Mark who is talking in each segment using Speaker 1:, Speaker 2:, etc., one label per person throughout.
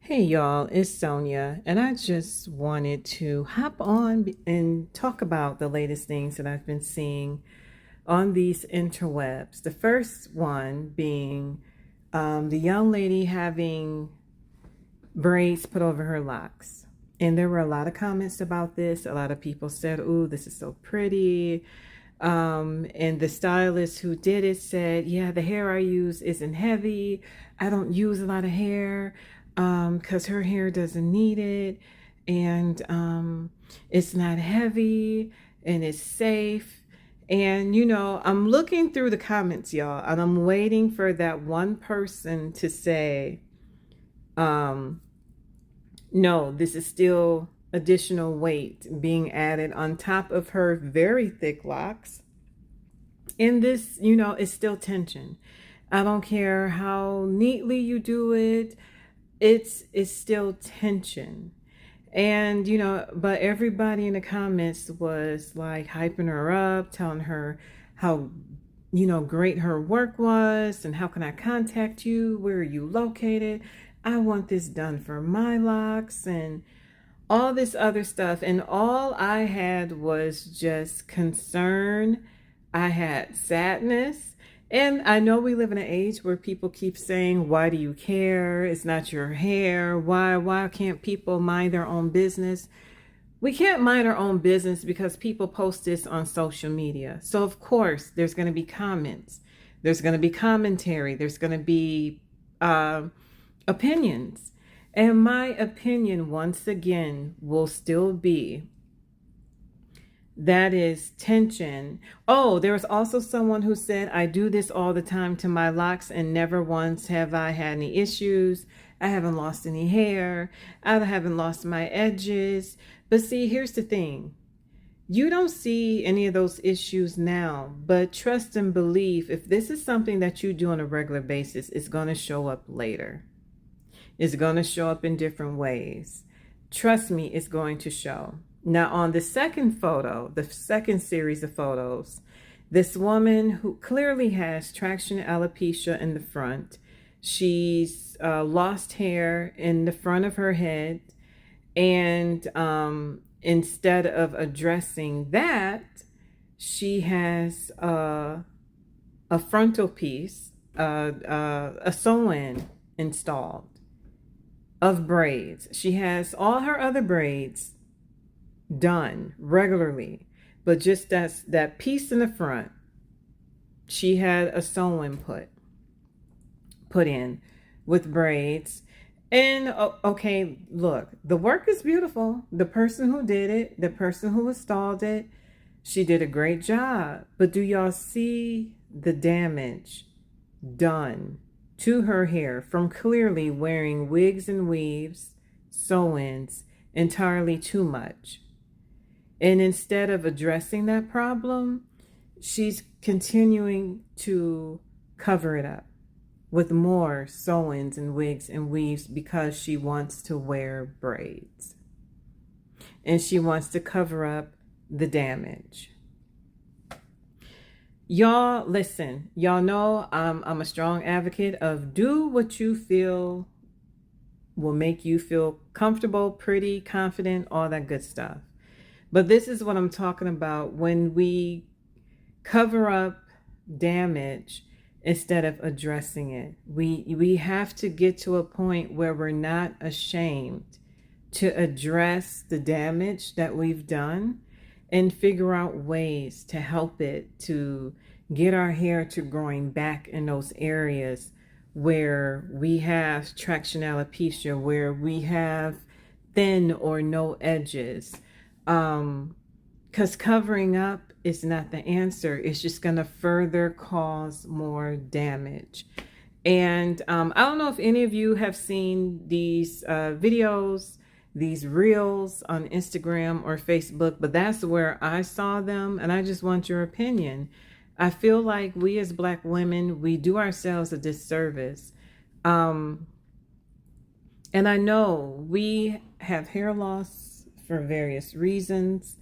Speaker 1: Hey y'all, it's Sonia, and I just wanted to hop on and talk about the latest things that I've been seeing on these interwebs. The first one being the young lady having braids put over her locks. And there were a lot of comments about this. A lot of people said, "Ooh, this is so pretty." And the stylist who did it said, "Yeah, the hair I use isn't heavy. I don't use a lot of hair because her hair doesn't need it. And it's not heavy and it's safe." And, I'm looking through the comments, y'all, and I'm waiting for that one person to say, um, no, this is still additional weight being added on top of her very thick locks. And this, is still tension. I don't care how neatly you do it, it's still tension. And, but everybody in the comments was like hyping her up, telling her how, great her work was and how can I contact you? Where are you located? I want this done for my locks and all this other stuff. And all I had was just concern. I had sadness. And I know we live in an age where people keep saying, "Why do you care? It's not your hair. Why can't people mind their own business?" We can't mind our own business because people post this on social media. So of course there's going to be comments. There's going to be commentary. There's going to be opinions. And my opinion, once again, will still be that is tension. Oh, there was also someone who said, "I do this all the time to my locks and never once have I had any issues. I haven't lost any hair. I haven't lost my edges." But see, here's the thing. You don't see any of those issues now, but trust and believe if this is something that you do on a regular basis, it's going to show up later. It's going to show up in different ways. Trust me, it's going to show. Now, on the second photo, the second series of photos, this woman who clearly has traction alopecia in the front, she's lost hair in the front of her head, and instead of addressing that, she has a frontal piece, a sew-in installed of braids. She has all her other braids done regularly, but just that piece in the front, she had a sew-in put in with braids. And okay, look, the work is beautiful. The person who did it, the person who installed it, she did a great job. But do y'all see the damage done to her hair from clearly wearing wigs and weaves, sew-ins entirely too much? And instead of addressing that problem, she's continuing to cover it up with more sew-ins and wigs and weaves because she wants to wear braids. And she wants to cover up the damage. Y'all, listen, y'all know I'm a strong advocate of do what you feel will make you feel comfortable, pretty, confident, all that good stuff. But this is what I'm talking about when we cover up damage instead of addressing it. We have to get to a point where we're not ashamed to address the damage that we've done and figure out ways to help it to get our hair to growing back in those areas where we have traction alopecia, where we have thin or no edges. Because covering up is not the answer. It's just going to further cause more damage. And I don't know if any of you have seen these videos, these reels on Instagram or Facebook, but that's where I saw them. And I just want your opinion. I feel like we as Black women, we do ourselves a disservice. And I know we have hair loss for various reasons.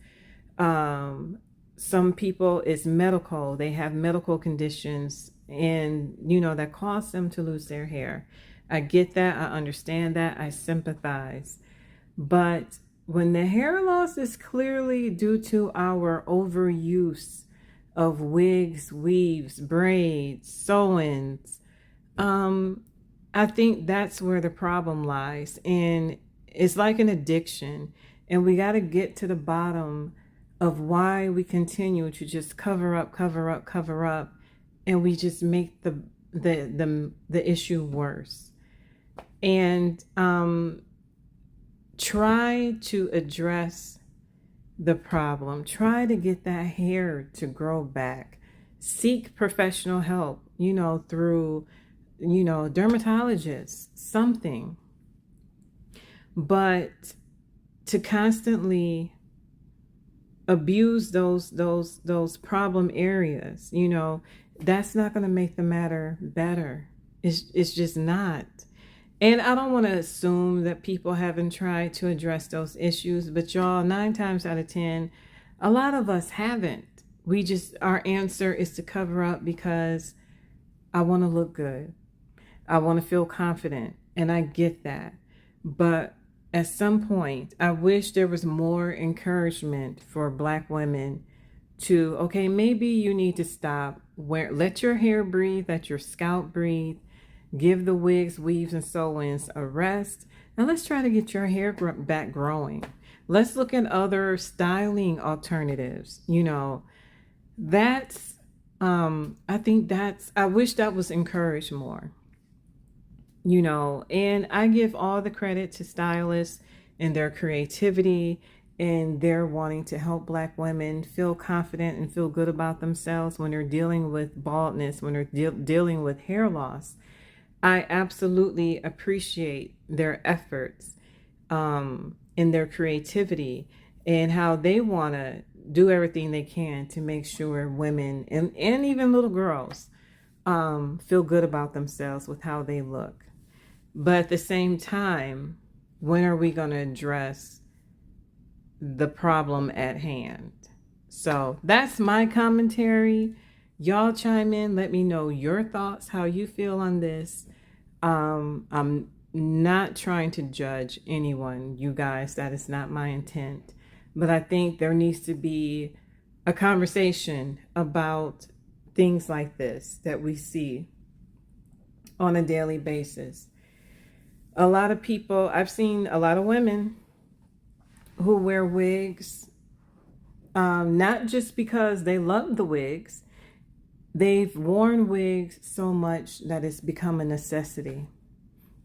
Speaker 1: Some people, it's medical. They have medical conditions and, that cause them to lose their hair. I get that. I understand that. I sympathize. But when the hair loss is clearly due to our overuse of wigs, weaves, braids, sew-ins, I think that's where the problem lies. And it's like an addiction. And we got to get to the bottom of why we continue to just cover up, cover up, cover up, and we just make the issue worse. And try to address the problem. Try to get that hair to grow back. Seek professional help, through, dermatologists, something. But to constantly abuse those problem areas, that's not going to make the matter better. It's just not. And I don't want to assume that people haven't tried to address those issues, but y'all, 9 times out of 10, a lot of us haven't. Our answer is to cover up because I want to look good. I want to feel confident, and I get that. But at some point, I wish there was more encouragement for Black women to, okay, maybe you need to stop. Let your hair breathe, let your scalp breathe. Give the wigs, weaves, and sew-ins a rest. And let's try to get your hair back growing. Let's look at other styling alternatives. That's, I wish that was encouraged more. And I give all the credit to stylists and their creativity and their wanting to help Black women feel confident and feel good about themselves when they're dealing with baldness, when they're dealing with hair loss. I absolutely appreciate their efforts in their creativity and how they want to do everything they can to make sure women and even little girls feel good about themselves with how they look. But at the same time, when are we going to address the problem at hand? So that's my commentary. Y'all chime in. Let me know your thoughts, how you feel on this. I'm not trying to judge anyone, you guys. That is not my intent. But I think there needs to be a conversation about things like this that we see on a daily basis. A lot of people, I've seen a lot of women who wear wigs, not just because they love the wigs. They've worn wigs so much that it's become a necessity.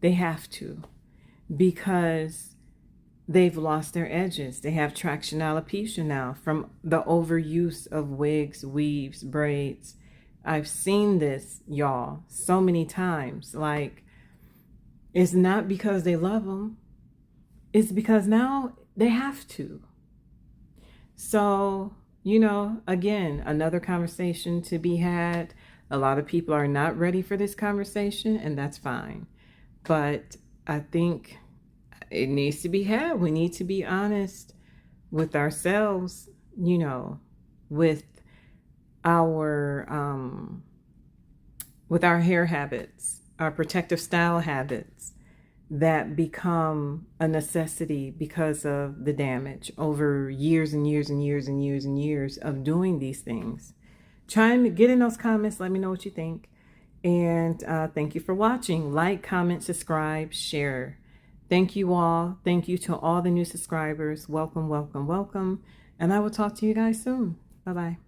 Speaker 1: They have to, because they've lost their edges. They have traction alopecia now from the overuse of wigs, weaves, braids. I've seen this, y'all, so many times. Like, it's not because they love them. It's because now they have to. So, again, another conversation to be had. A lot of people are not ready for this conversation, and that's fine. But I think it needs to be had. We need to be honest with ourselves, with our hair habits, our protective style habits that become a necessity because of the damage over years and years and years and years and years of doing these things. Get in those comments. Let me know what you think. And thank you for watching. Like, comment, subscribe, share. Thank you all. Thank you to all the new subscribers. Welcome, welcome, welcome. And I will talk to you guys soon. Bye-bye.